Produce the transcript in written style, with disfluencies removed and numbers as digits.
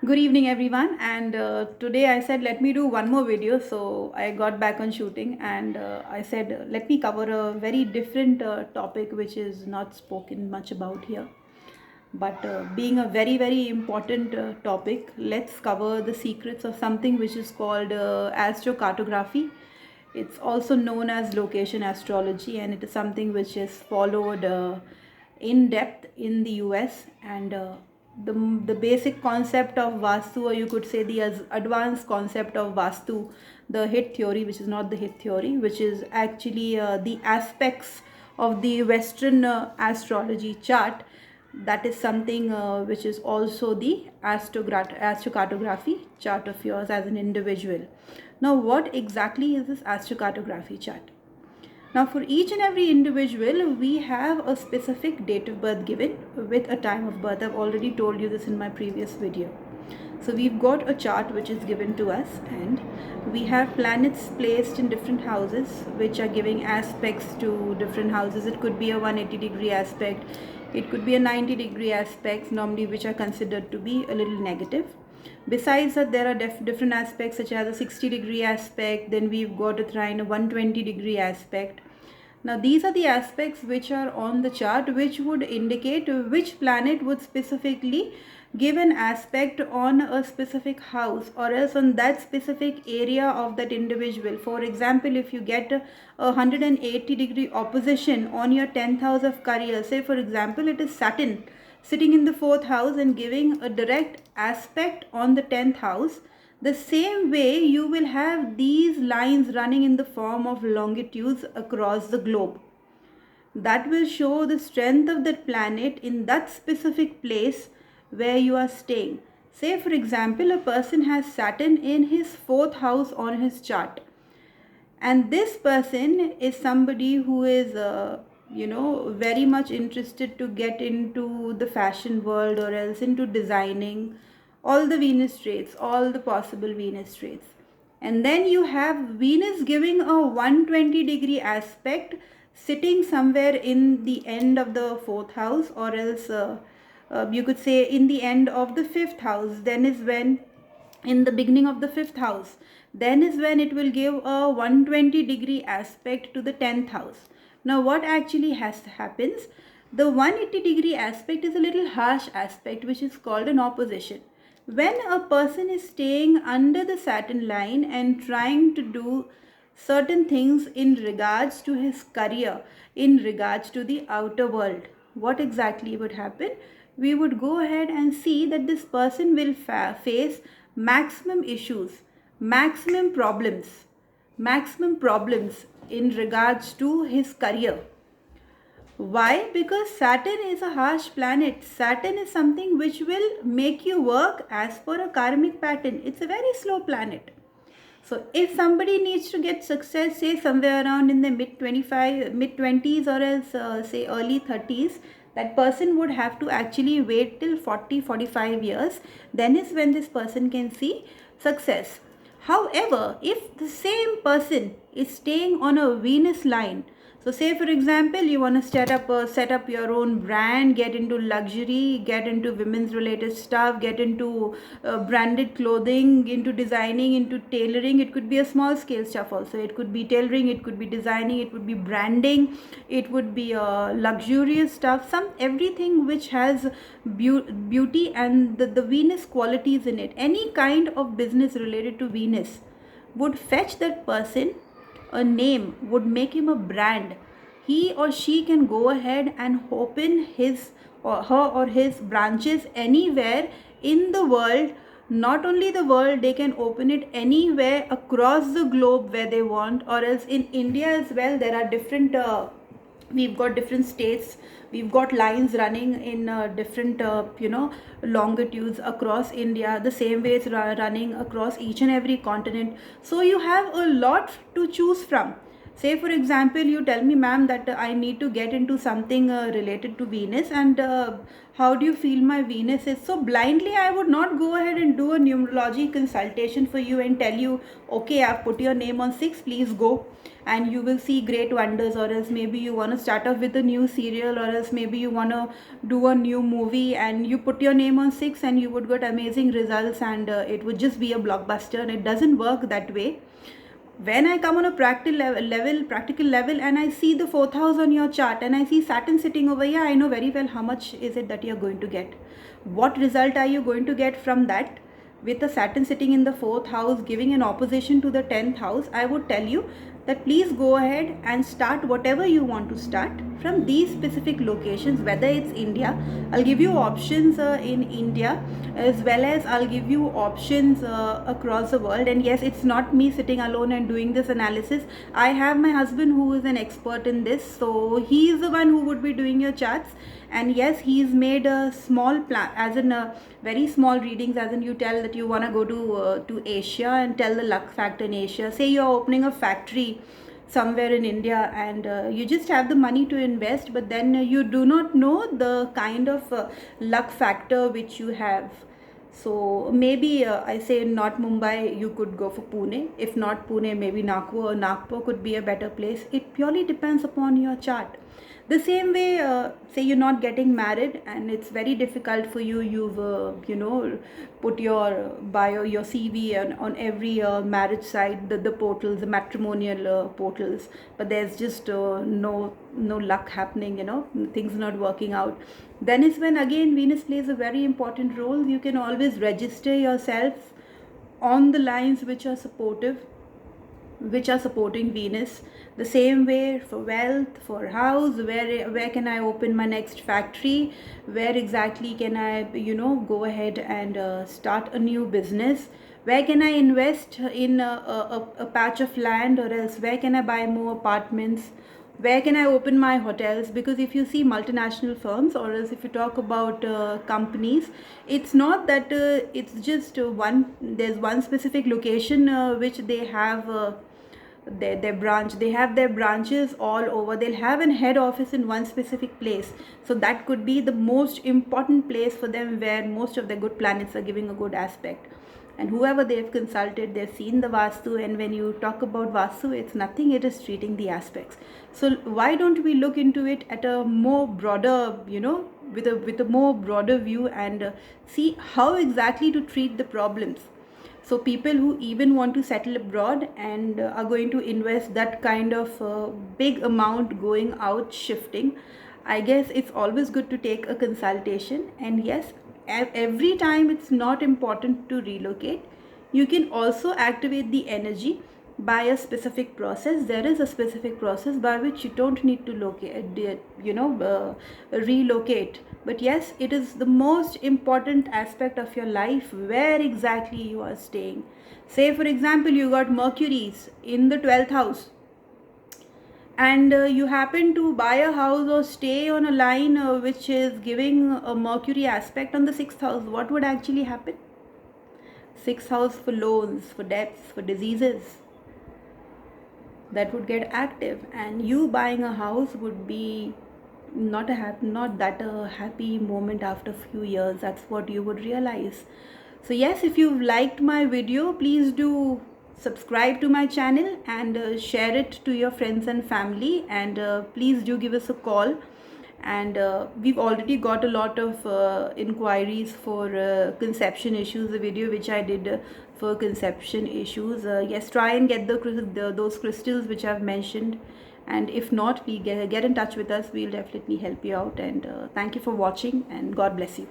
Good evening, everyone. And today I said, let me do one more video. So I got back on shooting and I said, let me cover a very different topic which is not spoken much about here. But being a very, very important topic, let's cover the secrets of something which is called astrocartography. It's also known as location astrology, and it is something which is followed in depth in the US. And the basic concept of Vastu, or you could say the advanced concept of Vastu, the hit theory, which is not the hit theory, which is actually the aspects of the Western astrology chart. That is something which is also the astrocartography chart of yours as an individual. Now, what exactly is this astrocartography chart? Now, for each and every individual, we have a specific date of birth given with a time of birth. I've already told you this in my previous video. So we've got a chart which is given to us, and we have planets placed in different houses which are giving aspects to different houses. It could be a 180-degree aspect, it could be a 90-degree aspects, normally which are considered to be a little negative. Besides that, there are different aspects such as a 60-degree aspect, then we've got a trine, a 120-degree aspect. Now these are the aspects which are on the chart, which would indicate which planet would specifically give an aspect on a specific house or else on that specific area of that individual. For example, if you get a 180-degree opposition on your 10th house of career, say for example it is Saturn sitting in the 4th house and giving a direct aspect on the 10th house, the same way you will have these lines running in the form of longitudes across the globe. That will show the strength of that planet in that specific place where you are staying. Say for example, a person has Saturn in his 4th house on his chart, and this person is somebody who is very much interested to get into the fashion world or else into designing all the Venus traits, all the possible Venus traits. And then you have Venus giving a 120-degree aspect sitting somewhere in the end of the 4th house, or else you could say in the end of the 5th house. Then is when in the beginning of the 5th house, then is when it will give a 120-degree aspect to the 10th house. Now what actually happens, the 180-degree aspect is a little harsh aspect which is called an opposition. When a person is staying under the Saturn line and trying to do certain things in regards to his career, in regards to the outer world, what exactly would happen? We would go ahead and see that this person will face maximum issues, maximum problems in regards to his career. Why? Because Saturn is a harsh planet. Saturn is something which will make you work as per a karmic pattern. It's a very slow planet. So if somebody needs to get success, say somewhere around in the mid 20s or else say early 30s, that person would have to actually wait till 40-45 years. Then is when this person can see success. However, if the same person is staying on a Venus line, so say for example you want to set up your own brand, get into luxury, get into women's related stuff, get into branded clothing, into designing, into tailoring. It could be a small scale stuff also. It could be tailoring, it could be designing, it would be branding, it would be luxurious stuff, everything which has beauty and the Venus qualities in it. Any kind of business related to Venus would fetch that person a name, would make him a brand. He or she can go ahead and open his or her or his branches anywhere in the world. Not only the world, they can open it anywhere across the globe where they want, or else in India as well. There are different we've got different states, we've got lines running in different longitudes across India, the same way it's running across each and every continent. So you have a lot to choose from. Say for example, you tell me, ma'am, that I need to get into something related to Venus, and how do you feel my Venus is? So blindly I would not go ahead and do a numerology consultation for you and tell you, okay, I've put your name on 6, please go and you will see great wonders. Or else maybe you want to start off with a new serial, or else maybe you want to do a new movie and you put your name on 6 and you would get amazing results, and it would just be a blockbuster. And it doesn't work that way. When I come on a practical level, and I see the 4th house on your chart, and I see Saturn sitting over here, I know very well how much is it that you're going to get. What result are you going to get from that? With the Saturn sitting in the 4th house giving an opposition to the 10th house, I would tell you that please go ahead and start whatever you want to start from these specific locations, whether it's India. I'll give you options in India, as well as I'll give you options across the world. And yes, it's not me sitting alone and doing this analysis. I have my husband who is an expert in this, so he is the one who would be doing your charts. And yes, he's made a small plan, as in very small readings, as in you tell that you want to go to Asia and tell the luck factor in Asia. Say you're opening a factory somewhere in India, and you just have the money to invest, but then you do not know the kind of luck factor which you have. So maybe I say not Mumbai, you could go for Pune. If not Pune, maybe Nagpur. Nagpur could be a better place. It purely depends upon your chart. The same way, say you're not getting married and it's very difficult for you. You've put your bio, your CV on every marriage site, the portals, the matrimonial portals, but there's just no luck happening. Things not working out. Then is when again Venus plays a very important role. You can always register yourself on the lines which are supportive, which are supporting Venus. The same way for wealth, for house, where can I open my next factory, where exactly can I go ahead and start a new business, where can I invest in a patch of land, or else where can I buy more apartments, where can I open my hotels. Because if you see multinational firms, or else if you talk about companies, it's not that it's just there's one specific location which they have their branch. They have their branches all over. They'll have an head office in one specific place, so that could be the most important place for them, where most of the good planets are giving a good aspect. And whoever they've consulted, they've seen the Vastu, and when you talk about Vastu, it's nothing, it is treating the aspects. So why don't we look into it at a more broader, with a more broader view, and see how exactly to treat the problems. So people who even want to settle abroad and are going to invest that kind of big amount going out, shifting, I guess it's always good to take a consultation. And yes, every time it's not important to relocate. You can also activate the energy by a specific process. There is a specific process by which you don't need to relocate. But yes, it is the most important aspect of your life, where exactly you are staying. Say for example, you got Mercury's in the 12th house, and you happen to buy a house or stay on a line which is giving a Mercury aspect on the 6th house. What would actually happen? 6th house for loans, for debts, for diseases, that would get active, and you buying a house would be not that a happy moment after a few years. That's what you would realize. So yes, if you've liked my video, please do subscribe to my channel and share it to your friends and family, and please do give us a call. And we've already got a lot of inquiries for conception issues, the video which I did for conception issues. Yes, try and get those crystals which I've mentioned, and if not, please get in touch with us. We'll definitely help you out. And thank you for watching, and God bless you.